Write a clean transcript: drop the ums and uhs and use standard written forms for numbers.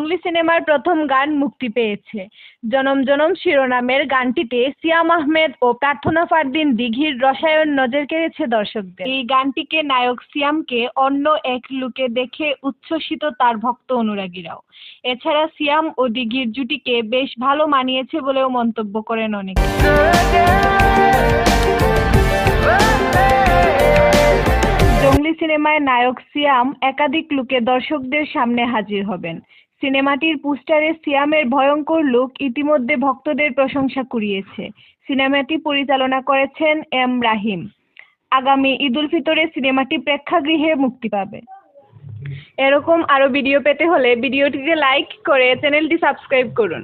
জঙ্গলি সিনেমার প্রথম গান মুক্তি পেয়েছে। জনম জনম শিরোনামের গানটিতে সিয়াম আহমেদ ও প্রার্থনা ফারদিন দিঘির রসায়ন নজর কেড়েছে দর্শকদের। এই গানটিকে নায়ক সিয়ামকে অন্য এক লুকে দেখে উচ্ছ্বসিত তার ভক্ত অনুরাগীরাও। এছাড়া সিয়াম ও দিঘির জুটিকে বেশ ভালো মানিয়েছে বলেও মন্তব্য করেন অনেকে। জঙ্গলি সিনেমায় নায়ক সিয়াম একাধিক লুকে দর্শকদের সামনে হাজির হবেন। সিনেমাটির পোস্টারে সিয়ামের ভয়ঙ্কর লুক ইতিমধ্যে ভক্তদের প্রশংসা কুড়িয়েছে। সিনেমাটি পরিচালনা করেছেন এম রাহিম। আগামী ঈদুল ফিতরে সিনেমাটি প্রেক্ষাগৃহে মুক্তি পাবে। এরকম আরো ভিডিও পেতে হলে ভিডিওটিতে লাইক করে চ্যানেলটি সাবস্ক্রাইব করুন।